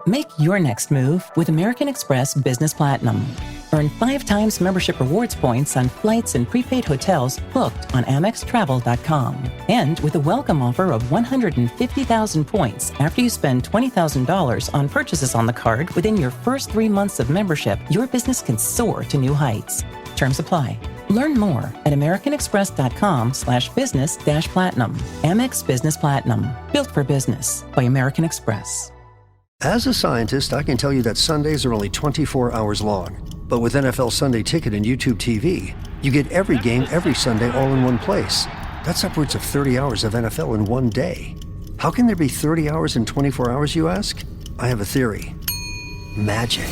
Make your next move with American Express Business Platinum. Earn 5 times membership rewards points on flights and prepaid hotels booked on AmexTravel.com. And with a welcome offer of 150,000 points after you spend $20,000 on purchases on the card within your first 3 months of membership, your business can soar to new heights. Terms apply. Learn more at americanexpress.com/business-platinum. Amex Business Platinum. Built for business by American Express. As a scientist, I can tell you that Sundays are only 24 hours long. But with NFL Sunday Ticket and YouTube TV, you get every game every Sunday all in one place. That's upwards of 30 hours of NFL in one day. How can there be 30 hours in 24 hours, you ask? I have a theory. Magic.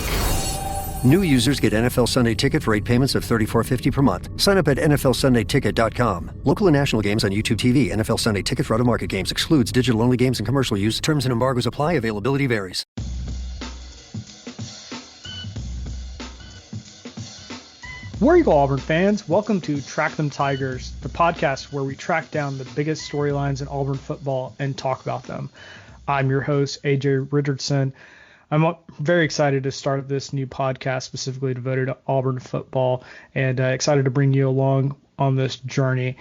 New users get NFL Sunday Ticket for 8 payments of $34.50 per month. Sign up at NFLSundayTicket.com. Local and national games on YouTube TV. NFL Sunday Ticket for out-of-market games excludes digital-only games and commercial use. Terms and embargoes apply. Availability varies. War Eagle Auburn fans, welcome to Track Them Tigers, the podcast where we track down the biggest storylines in Auburn football and talk about them. I'm your host, AJ Richardson. I'm very excited to start this new podcast specifically devoted to Auburn football and excited to bring you along on this journey.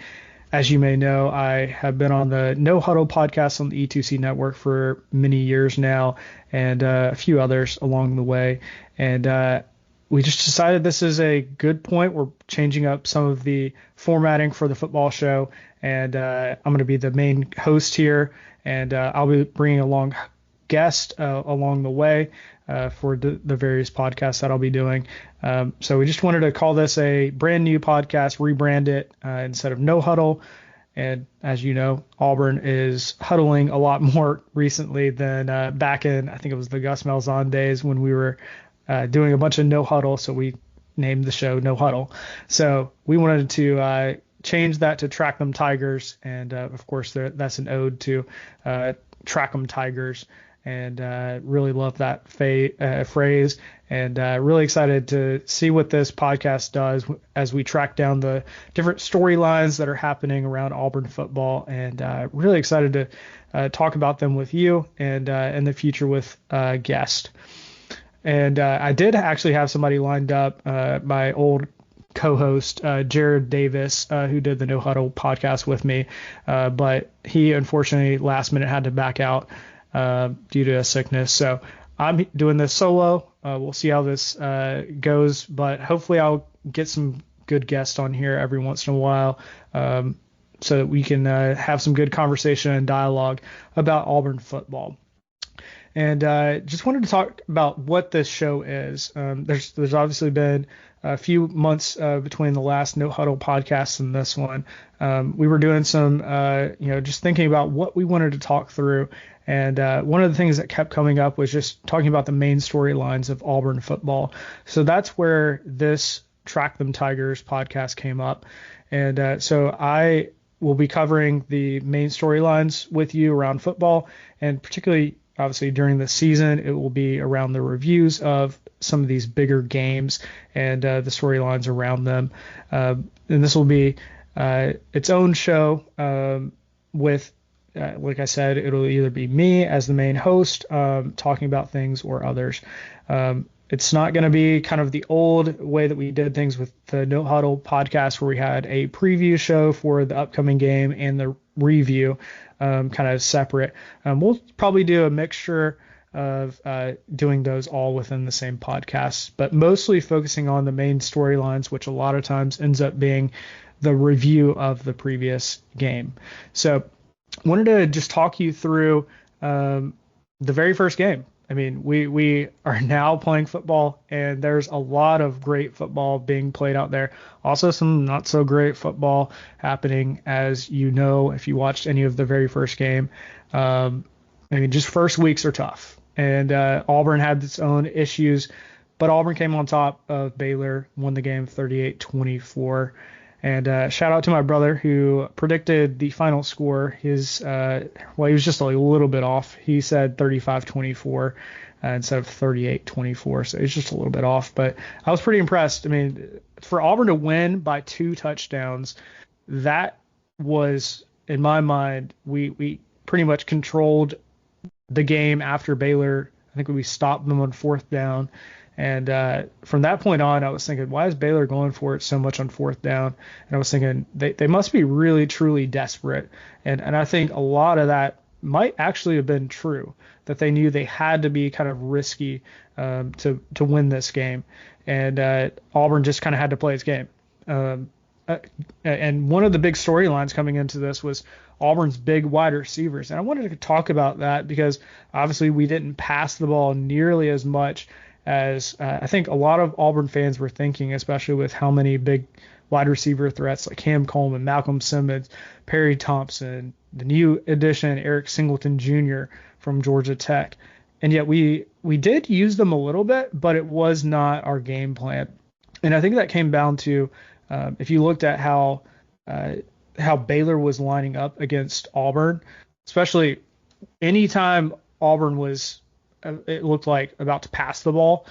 As you may know, I have been on the No Huddle podcast on the E2C Network for many years now and a few others along the way. And we just decided this is a good point. We're changing up some of the formatting for the football show, and I'm going to be the main host here, and I'll be bringing along guest along the way for the various podcasts that I'll be doing. So we just wanted to call this a brand new podcast, rebrand it instead of No Huddle. And as you know, Auburn is huddling a lot more recently than back in, I think it was the Gus Malzahn days when we were doing a bunch of No Huddle. So we named the show No Huddle. So we wanted to change that to Track Them Tigers. And of course, that's an ode to Track Them Tigers. And really love that phrase, and really excited to see what this podcast does as we track down the different storylines that are happening around Auburn football, and really excited to talk about them with you and in the future with a guest. And I did actually have somebody lined up, my old co-host Jared Davis, who did the No Huddle podcast with me, but he unfortunately last minute had to back out due to a sickness. So I'm doing this solo. We'll see how this goes, but hopefully I'll get some good guests on here every once in a while so that we can have some good conversation and dialogue about Auburn football. And just wanted to talk about what this show is. There's obviously been a few months between the last No Huddle podcast and this one. We were doing some, just thinking about what we wanted to talk through. And one of the things that kept coming up was just talking about the main storylines of Auburn football. So that's where this Track Them Tigers podcast came up. And so I will be covering the main storylines with you around football, and particularly obviously during the season, it will be around the reviews of some of these bigger games and the storylines around them. And this will be its own show with, like I said, it'll either be me as the main host talking about things or others. It's not going to be kind of the old way that we did things with the No Huddle podcast where we had a preview show for the upcoming game and the review kind of separate. We'll probably do a mixture of doing those all within the same podcast, but mostly focusing on the main storylines, which a lot of times ends up being the review of the previous game. So wanted to just talk you through the very first game. I mean, we are now playing football, and there's a lot of great football being played out there. Also, some not so great football happening, as you know, if you watched any of the very first game. I mean, just first weeks are tough, and Auburn had its own issues, but Auburn came on top of Baylor, won the game 38-24. And shout out to my brother who predicted the final score. He was just a little bit off. He said 35-24 instead of 38-24. So it's just a little bit off. But I was pretty impressed. I mean, for Auburn to win by 2 touchdowns, that was, in my mind, we pretty much controlled the game after Baylor I think we stopped them on fourth down. And from that point on, I was thinking, why is Baylor going for it so much on fourth down? And I was thinking they must be really, truly desperate. And I think a lot of that might actually have been true, that they knew they had to be kind of risky to win this game. And Auburn just kind of had to play its game. And one of the big storylines coming into this was Auburn's big wide receivers. And I wanted to talk about that because obviously we didn't pass the ball nearly as much as I think a lot of Auburn fans were thinking, especially with how many big wide receiver threats like Cam Coleman, Malcolm Simmons, Perry Thompson, the new addition, Eric Singleton Jr. from Georgia Tech. And yet we did use them a little bit, but it was not our game plan. And I think that came down to if you looked at how Baylor was lining up against Auburn, especially anytime Auburn was, it looked like about to pass the ball,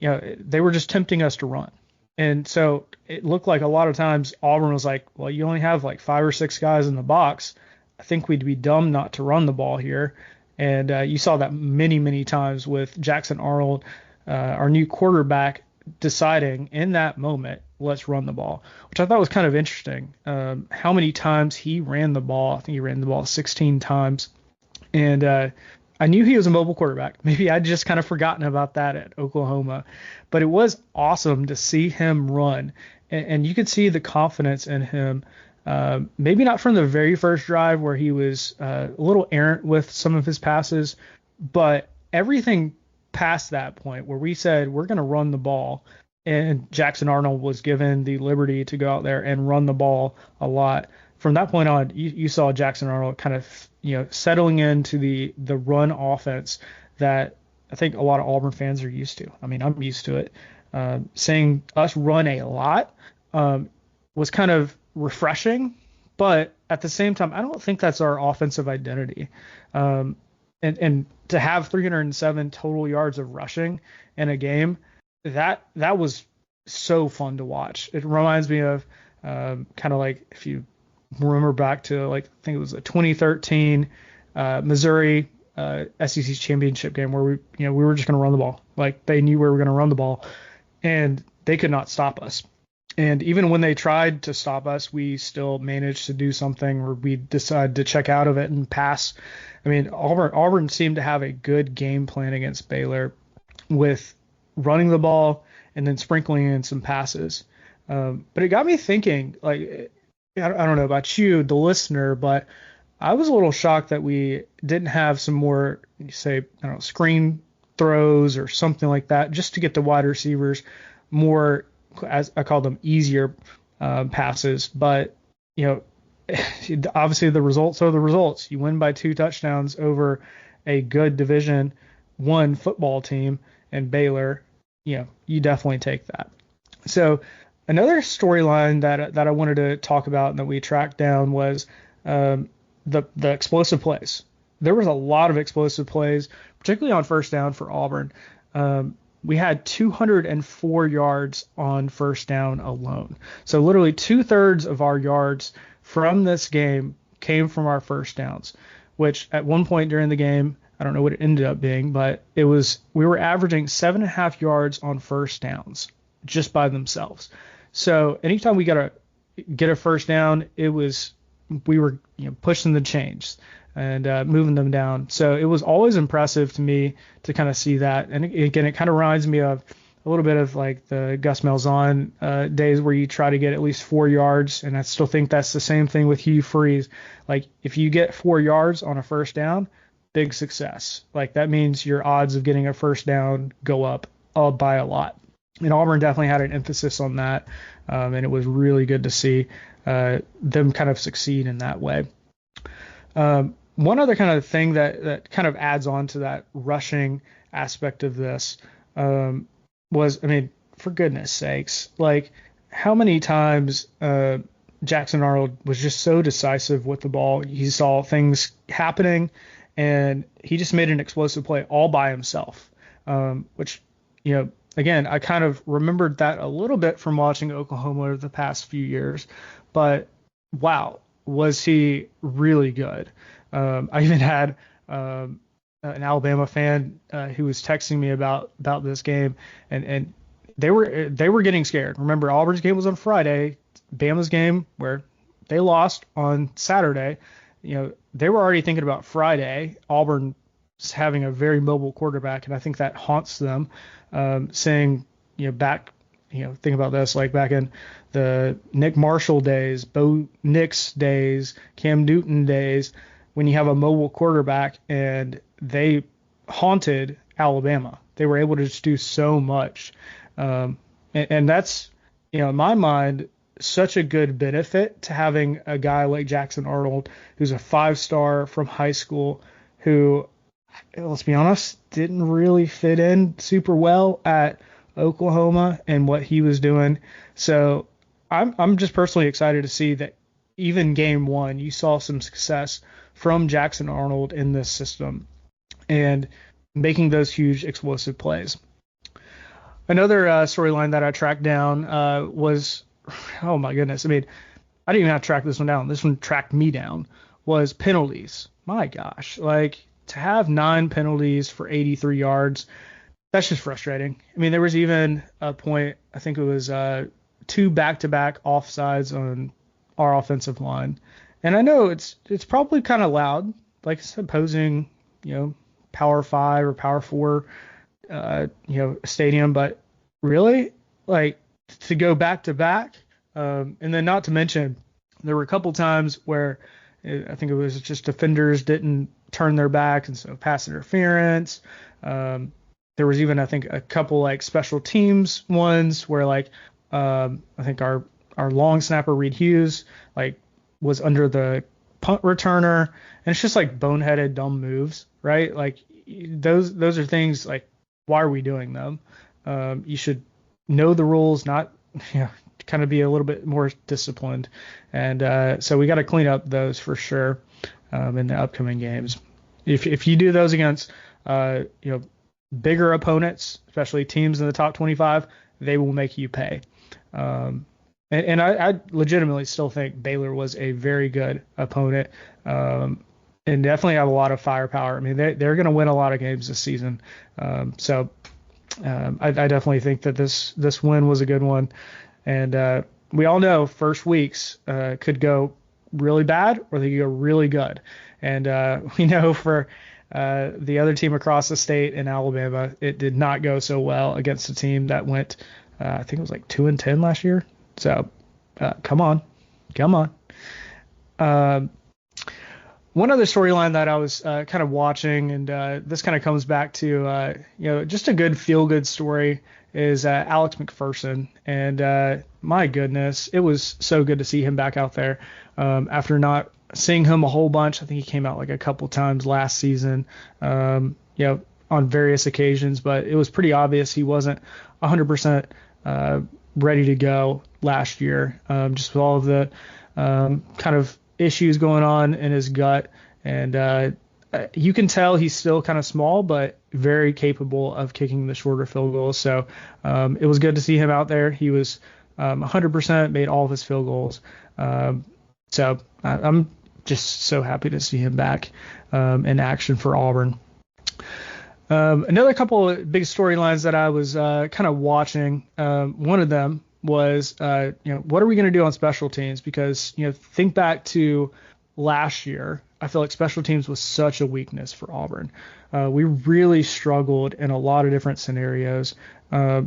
they were just tempting us to run. And so it looked like a lot of times Auburn was like, well, you only have like 5 or 6 guys in the box. I think we'd be dumb not to run the ball here. And you saw that many, many times with Jackson Arnold, our new quarterback, deciding in that moment, let's run the ball, which I thought was kind of interesting. How many times he ran the ball. I think he ran the ball 16 times. And I knew he was a mobile quarterback. Maybe I'd just kind of forgotten about that at Oklahoma. But it was awesome to see him run. And you could see the confidence in him. Maybe not from the very first drive where he was a little errant with some of his passes, but everything past that point where we said we're going to run the ball, and Jackson Arnold was given the liberty to go out there and run the ball a lot. From that point on, you saw Jackson Arnold kind of settling into the run offense that I think a lot of Auburn fans are used to. I mean, I'm used to it. Seeing us run a lot was kind of refreshing, but at the same time, I don't think that's our offensive identity. And to have 307 total yards of rushing in a game, that was so fun to watch. It reminds me of kind of like if you remember back to like I think it was a 2013 Missouri SEC championship game where we were just going to run the ball. Like they knew we were going to run the ball, and they could not stop us. And even when they tried to stop us, we still managed to do something where we decided to check out of it and pass. I mean, Auburn seemed to have a good game plan against Baylor with running the ball and then sprinkling in some passes. But it got me thinking, like, I don't know about you, the listener, but I was a little shocked that we didn't have some more, screen throws or something like that, just to get the wide receivers more, as I call them, easier passes. But, obviously the results are the results. You win by 2 touchdowns over a good Division I football team and Baylor. You definitely take that. So another storyline that I wanted to talk about and that we tracked down was the explosive plays. There was a lot of explosive plays, particularly on first down for Auburn. We had 204 yards on first down alone. So literally 2/3 of our yards from this game came from our first downs, which at one point during the game, I don't know what it ended up being, but we were averaging 7.5 yards on first downs just by themselves. So anytime we get a first down, we were pushing the chains and moving them down. So it was always impressive to me to kind of see that. And again, it kind of reminds me of a little bit of like the Gus Malzahn days where you try to get at least 4 yards. And I still think that's the same thing with Hugh Freeze. Like if you get 4 yards on a first down, big success. Like that means your odds of getting a first down go up by a lot. And Auburn definitely had an emphasis on that. And it was really good to see them kind of succeed in that way. One other kind of thing that kind of adds on to that rushing aspect of this was, I mean, for goodness sakes, like how many times Jackson Arnold was just so decisive with the ball. He saw things happening and he just made an explosive play all by himself, which, again, I kind of remembered that a little bit from watching Oklahoma over the past few years, but wow, was he really good. I even had an Alabama fan who was texting me about this game, and they were getting scared. Remember, Auburn's game was on Friday, Bama's game where they lost on Saturday. They were already thinking about Friday. Auburn's having a very mobile quarterback, and I think that haunts them. Saying, think about this, like back in the Nick Marshall days, Bo Nix days, Cam Newton days, when you have a mobile quarterback, and they haunted Alabama. They were able to just do so much. And that's, in my mind, such a good benefit to having a guy like Jackson Arnold, who's a 5-star from high school, who, let's be honest, didn't really fit in super well at Oklahoma and what he was doing. So I'm just personally excited to see that even game one, you saw some success from Jackson Arnold in this system and making those huge explosive plays. Another storyline that I tracked down was, oh my goodness, I mean, I didn't even have to track this one down. This one tracked me down, was penalties. My gosh, like to have 9 penalties for 83 yards, that's just frustrating. I mean, there was even a point, I think it was 2 back-to-back offsides on our offensive line. And I know it's probably kind of loud, like opposing, Power 5 or Power 4, stadium, but really, like, to go back-to-back, and then not to mention, there were a couple times where I think it was just defenders didn't turn their back, and so pass interference. There was even, I think, a couple like special teams ones where I think our long snapper Reed Hughes was under the punt returner, and it's just like boneheaded dumb moves, right? Like those are things like, why are we doing them? You should know the rules, not kind of be a little bit more disciplined, and so we got to clean up those for sure in the upcoming games. If you do those against bigger opponents, especially teams in the top 25, they will make you pay. And I legitimately still think Baylor was a very good opponent, and definitely have a lot of firepower. I mean, they're going to win a lot of games this season. So I definitely think that this win was a good one. And we all know first weeks could go really bad or they could go really good. And we know for the other team across the state in Alabama, it did not go so well against a team that went, I think it was like 2-10 last year. So come on. One other storyline that I was kind of watching, and this kind of comes back to, just a good feel-good story, is Alex McPherson. And my goodness, it was so good to see him back out there after not seeing him a whole bunch. I think he came out like a couple times last season, on various occasions, but it was pretty obvious he wasn't 100% ready to go last year, just with all of the kind of issues going on in his gut. And you can tell he's still kind of small, but very capable of kicking the shorter field goals. So it was good to see him out there. He was 100%, made all of his field goals. So I'm just so happy to see him back in action for Auburn. Another couple of big storylines that I was kind of watching, one of them was, what are we going to do on special teams? Because, think back to last year, I feel like special teams was such a weakness for Auburn. We really struggled in a lot of different scenarios,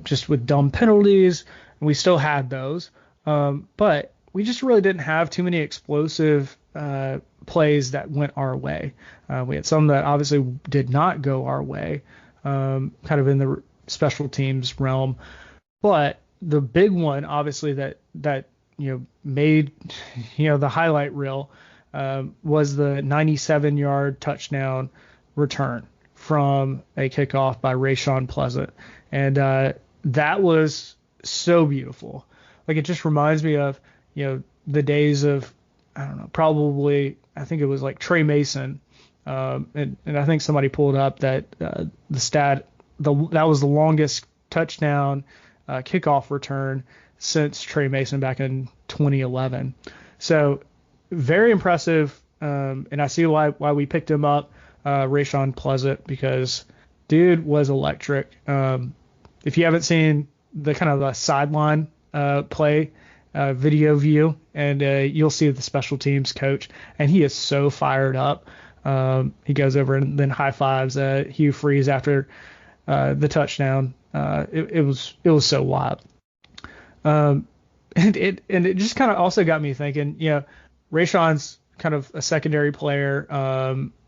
just with dumb penalties, and we still had those. But we just really didn't have too many explosive plays that went our way. We had some that obviously did not go our way, kind of in the special teams realm. But the big one, obviously, that made the highlight reel was the 97-yard touchdown return from a kickoff by Rayshawn Pleasant, and that was so beautiful. Like, it just reminds me of the days of, I don't know, probably, I think it was like Trey Mason, and I think somebody pulled up that the stat, that was the longest touchdown kickoff return since Trey Mason back in 2011. So very impressive, and I see why we picked him up Rayshon Pleasant, because dude was electric. If you haven't seen the kind of the sideline play video view, and you'll see the special teams coach, and he is so fired up. He goes over and then high fives Hugh Freeze after the touchdown. It was so wild. And it just kind of also got me thinking, Rayshon's kind of a secondary player.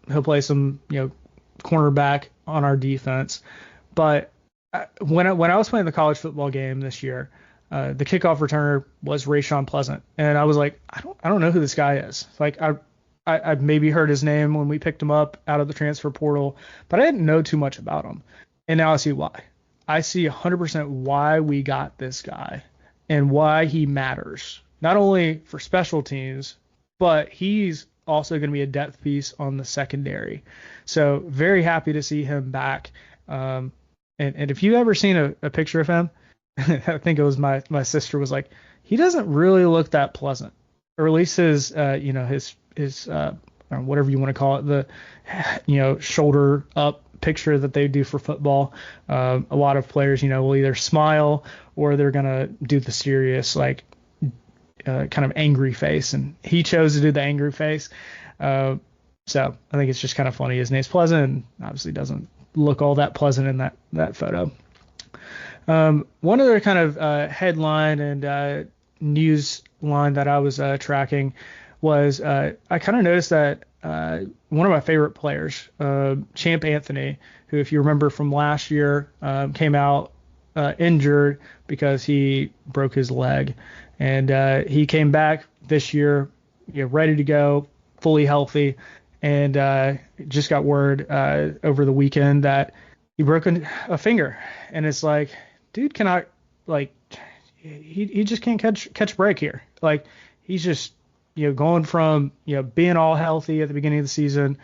He'll play some, cornerback on our defense. But when I was playing the college football game this year, the kickoff returner was Rayshon Pleasant, and I was like, I don't know who this guy is. Like I maybe heard his name when we picked him up out of the transfer portal, but I didn't know too much about him. And now I see why. I see 100% why we got this guy and why he matters, not only for special teams, but he's also going to be a depth piece on the secondary. So very happy to see him back. And if you've ever seen a picture of him, I think it was my sister was like, he doesn't really look that pleasant, or at least his whatever you want to call it, the, shoulder up picture that they do for football. A lot of players, will either smile or they're going to do the serious, kind of angry face. And he chose to do the angry face. So I think it's just kind of funny. His name's Pleasant, and obviously doesn't look all that pleasant in that photo. One other kind of headline and news line that I was tracking was I kind of noticed that one of my favorite players, Champ Anthony, who, if you remember from last year, came out injured because he broke his leg. And he came back this year, ready to go, fully healthy. And just got word over the weekend that he broke a finger. And it's like, dude cannot, he just can't catch a break here. Like, he's just, going from, being all healthy at the beginning of the season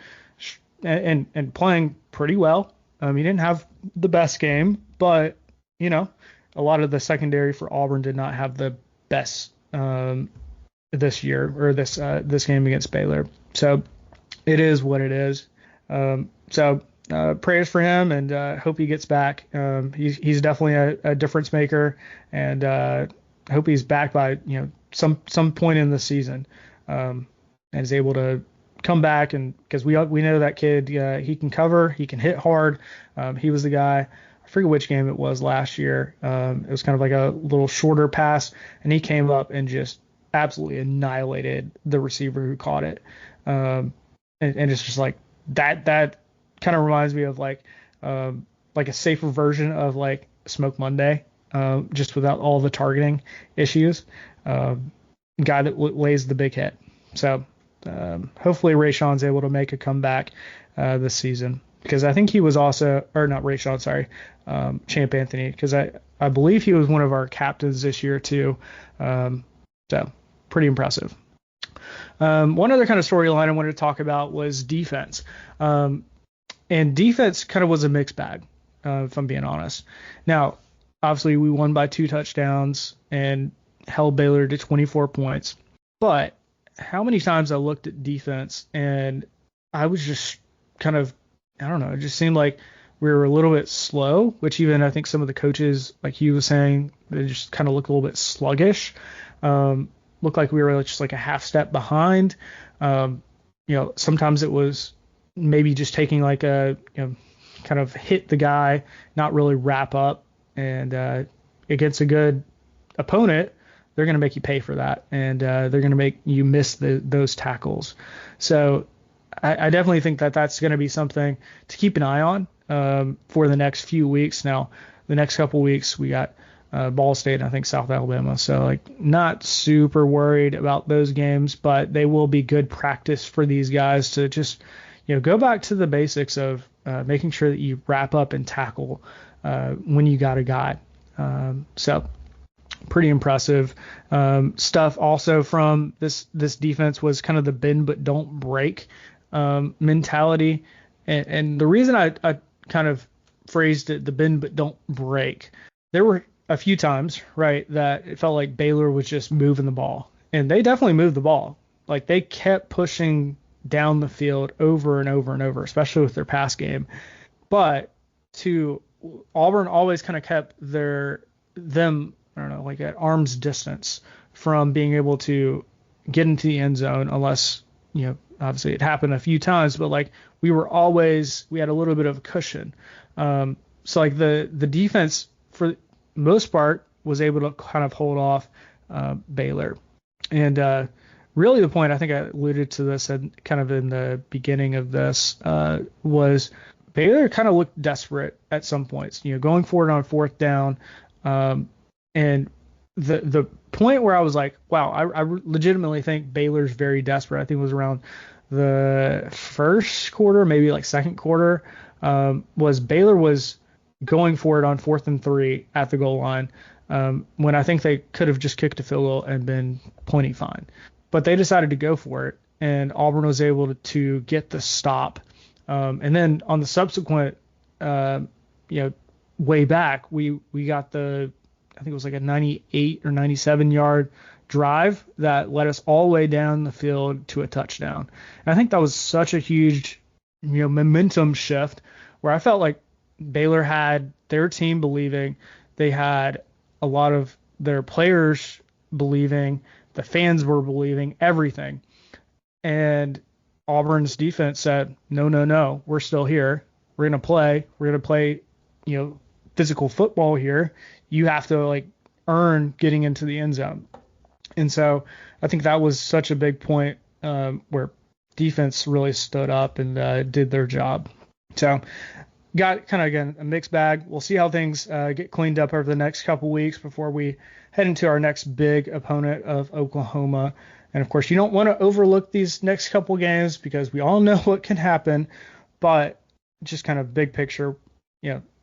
and playing pretty well. He didn't have the best game, but, a lot of the secondary for Auburn did not have the best this year, or this game against Baylor. So it is what it is. So prayers for him, and hope he gets back. He's definitely a difference maker, and I hope he's back by some point in the season, and is able to come back, and because we know that kid, he can cover, he can hit hard. He was the guy. I forget which game it was last year. It was kind of like a little shorter pass, and he came up and just absolutely annihilated the receiver who caught it. And it's just like that kind of reminds me of like a safer version of like Smoke Monday, just without all the targeting issues. Guy that lays the big hit. So hopefully Rayshon's able to make a comeback this season, because I think he was also, or not Rayshon, sorry, Champ Anthony, because I believe he was one of our captains this year too. So pretty impressive. One other kind of storyline I wanted to talk about was defense. And defense kind of was a mixed bag, if I'm being honest. Now, obviously, we won by 2 touchdowns and held Baylor to 24 points. But how many times I looked at defense and I was just kind of, I don't know, it just seemed like we were a little bit slow, which even I think some of the coaches, like he was saying, they just kind of looked a little bit sluggish. Looked like we were just like a half step behind. Sometimes it was maybe just taking like a, kind of hit the guy, not really wrap up. And against a good opponent, they're going to make you pay for that. And they're going to make you miss those tackles. So I definitely think that that's going to be something to keep an eye on for the next few weeks. Now, the next couple weeks, we got Ball State and I think South Alabama. So like not super worried about those games, but they will be good practice for these guys to just, go back to the basics of making sure that you wrap up and tackle when you got a guy. So pretty impressive stuff. Also from this defense was kind of the bend but don't break mentality. And the reason I kind of phrased it, the bend but don't break, there were a few times, right, that it felt like Baylor was just moving the ball. And they definitely moved the ball. Like they kept pushing down the field over and over and over, especially with their pass game. But Auburn always kind of kept them, I don't know, like at arm's distance from being able to get into the end zone unless, obviously it happened a few times, but like we had a little bit of a cushion. So like the defense for most part was able to kind of hold off Baylor. And really the point, I think I alluded to this kind of in the beginning of this, was Baylor kind of looked desperate at some points, going forward on fourth down. And the point where I was like, wow, I legitimately think Baylor's very desperate. I think it was around the first quarter, maybe like second quarter, was Baylor was going for it on 4th and 3 at the goal line, when I think they could have just kicked a field goal and been plenty fine. But they decided to go for it, and Auburn was able to get the stop. And then on the subsequent, way back, we got I think it was like a 98 or 97 yard drive that led us all the way down the field to a touchdown. And I think that was such a huge, momentum shift where I felt like Baylor had their team believing, they had a lot of their players believing, the fans were believing, everything. And Auburn's defense said, no, we're still here. We're going to play, physical football here. You have to earn getting into the end zone. And so I think that was such a big point where defense really stood up and did their job. So got kind of, again, a mixed bag. We'll see how things get cleaned up over the next couple weeks before we head into our next big opponent of Oklahoma. And of course, you don't want to overlook these next couple games because we all know what can happen, but just kind of big picture,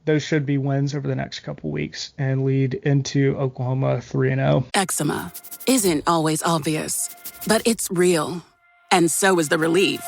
those should be wins over the next couple weeks and lead into Oklahoma 3-0. Eczema isn't always obvious, but it's real. And so is the relief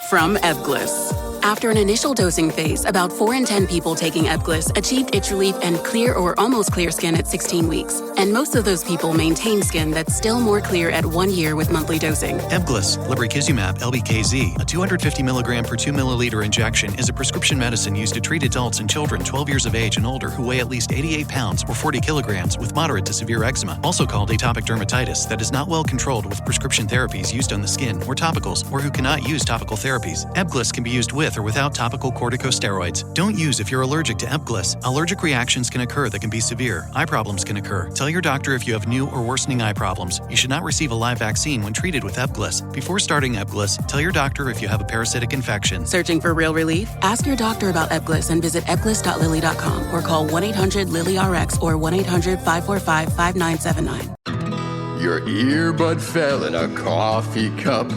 from Ebglyss. After an initial dosing phase, about 4 in 10 people taking Ebglyss achieved itch relief and clear or almost clear skin at 16 weeks. And most of those people maintain skin that's still more clear at 1 year with monthly dosing. Ebglyss, lebrikizumab, LBKZ, a 250 milligram per 2 milliliter injection, is a prescription medicine used to treat adults and children 12 years of age and older who weigh at least 88 pounds or 40 kilograms with moderate to severe eczema, also called atopic dermatitis, that is not well controlled with prescription therapies used on the skin or topicals, or who cannot use topical therapies. Ebglyss can be used with or without topical corticosteroids. Don't use if you're allergic to Ebglyss. Allergic reactions can occur that can be severe. Eye problems can occur. Tell your doctor if you have new or worsening eye problems. You should not receive a live vaccine when treated with Ebglyss. Before starting Ebglyss, tell your doctor if you have a parasitic infection. Searching for real relief? Ask your doctor about Ebglyss and visit ebglyss.lilly.com or call 1-800-LILY-RX or 1-800-545-5979. Your earbud fell in a coffee cup.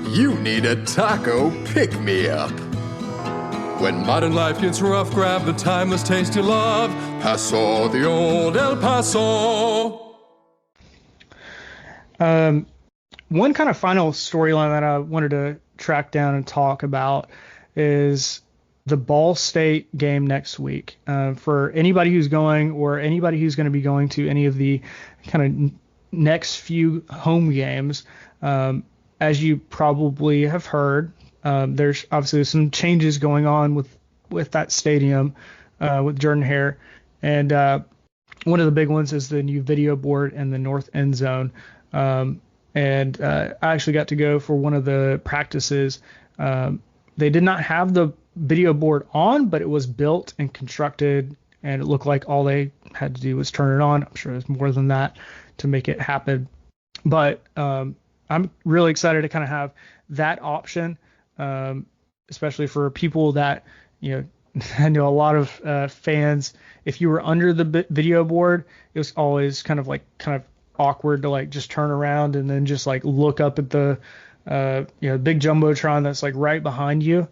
You need a taco pick-me-up. When modern life gets rough, grab the timeless taste you love. Paso, the old El Paso. One kind of final storyline that I wanted to track down and talk about is the Ball State game next week. For anybody who's going or anybody who's going to be going to any of the kind of next few home games, as you probably have heard, there's obviously some changes going on with that stadium with Jordan-Hare. And one of the big ones is the new video board in the north end zone. And I actually got to go for one of the practices. They did not have the video board on, but it was built and constructed, and it looked like all they had to do was turn it on. I'm sure there's more than that to make it happen. But I'm really excited to kind of have that option, especially for people that, I know a lot of fans, if you were under the video board, it was always kind of awkward to just turn around and then just look up at the big jumbotron that's right behind you.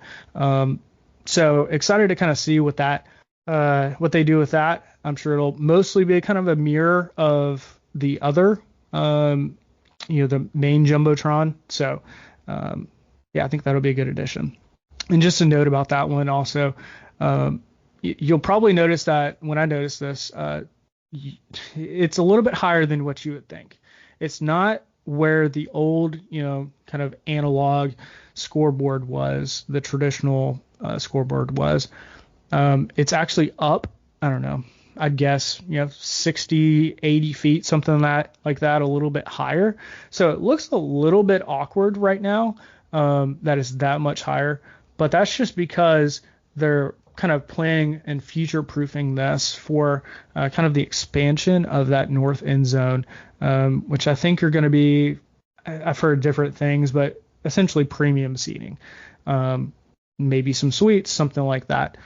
So excited to kind of see what they do with that. I'm sure it'll mostly be kind of a mirror of the other, the main jumbotron. So I think that'll be a good addition. And just a note about that one also, you'll probably notice that when I notice this, it's a little bit higher than what you would think. It's not where the old, kind of analog scoreboard was, the traditional scoreboard was. It's actually up, I don't know, I'd guess, 60, 80 feet, something like that, a little bit higher. So it looks a little bit awkward right now, that is that much higher. But that's just because they're kind of planning and future-proofing this for kind of the expansion of that north end zone, which I think are going to be, I've heard different things, but essentially premium seating, maybe some suites, something like that.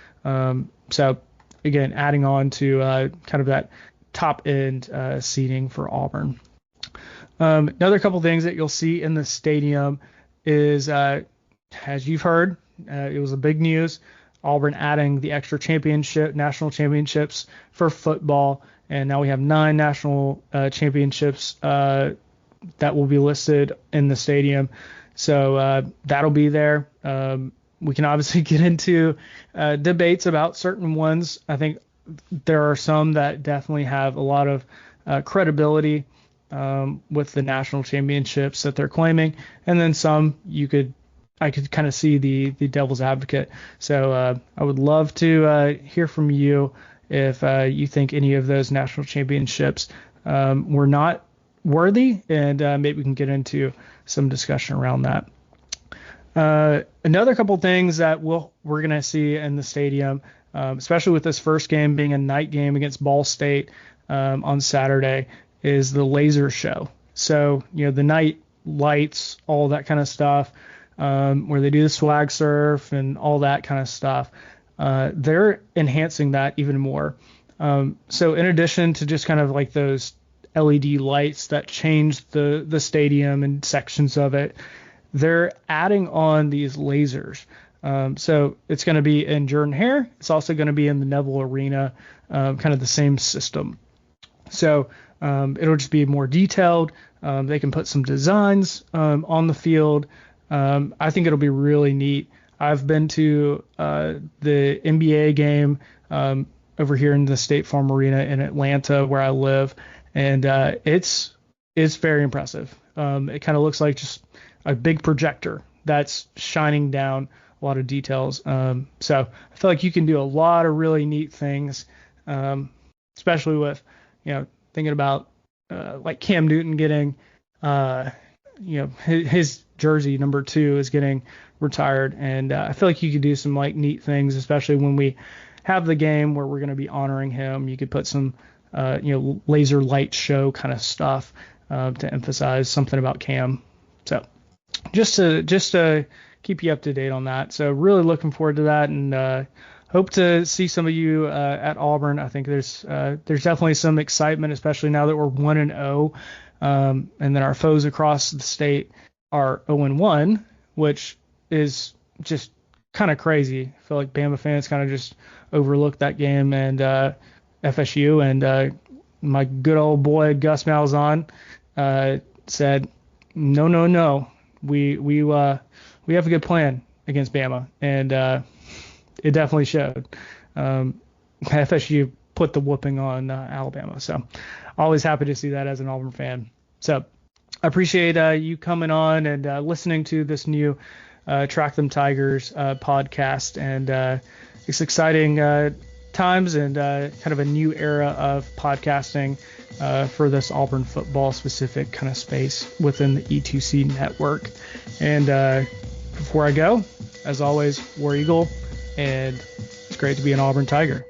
So again, adding on to kind of that top end seating for Auburn. Another couple things that you'll see in the stadium is, as you've heard, it was a big news. Auburn adding the extra national championships for football, and now we have 9 national championships that will be listed in the stadium. So that'll be there. We can obviously get into debates about certain ones. I think there are some that definitely have a lot of credibility with the national championships that they're claiming, and then some I could kind of see the devil's advocate. So I would love to hear from you if you think any of those national championships were not worthy, and maybe we can get into some discussion around that. Another couple things that we're going to see in the stadium, especially with this first game being a night game against Ball State on Saturday, is the laser show. So, the night lights, all that kind of stuff, where they do the swag surf and all that kind of stuff. They're enhancing that even more. So in addition to just kind of like those LED lights that change the stadium and sections of it, they're adding on these lasers. So it's going to be in Jordan-Hare. It's also going to be in the Neville Arena, kind of the same system. So it'll just be more detailed. They can put some designs on the field. I think it'll be really neat. I've been to the NBA game over here in the State Farm Arena in Atlanta, where I live, and it's very impressive. It kind of looks like just a big projector that's shining down a lot of details. So I feel like you can do a lot of really neat things, especially with, thinking about like Cam Newton getting, his jersey number 2 is getting retired. And I feel like you could do some like neat things, especially when we have the game where we're going to be honoring him. You could put some, laser light show kind of stuff to emphasize something about Cam. So just to keep you up to date on that. So really looking forward to that, and hope to see some of you at Auburn. I think there's definitely some excitement, especially now that we're 1-0, and then our foes across the state are 0-1, which is just kind of crazy. I feel like Bama fans kind of just overlooked that game, and FSU, and my good old boy Gus Malzahn said, no, we have a good plan against Bama, and it definitely showed. FSU put the whooping on Alabama, so always happy to see that as an Auburn fan. So I appreciate you coming on and listening to this new Track Them Tigers podcast, and it's exciting times and kind of a new era of podcasting for this Auburn football specific kind of space within the E2C network. And before I go, as always, War Eagle, and it's great to be an Auburn Tiger.